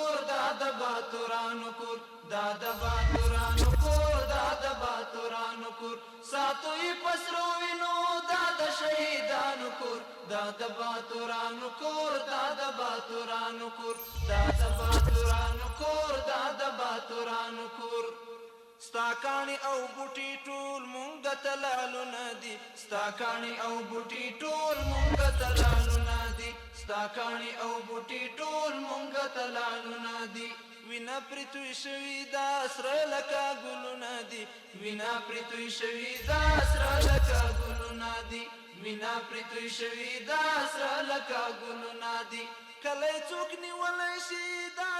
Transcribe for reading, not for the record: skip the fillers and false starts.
کور دا د باتورانو کور دا د باتورانو کور دا د باتورانو کور ساتو یې پسرو وینو دا د شهیدانو کور دا د باتورانو کور دا د باتورانو کور دا د باتورانو کور دا د باتورانو کور ستا کاڼي او بوټي ټول مونږ ته لالونه دي ستا کاڼي او بوټي ټول مونږ ته لالونه دي ستا کاڼي او بوټي ټول مونږ ته لالونه دي وینا پرې توی شوي دا سره لکه ګلونه دي وینا پرې توی شوي دا سره لکه ګلونه دي وینا پرې توی شوي دا سره لکه ګلونه دي کله څوک نیولی شي دا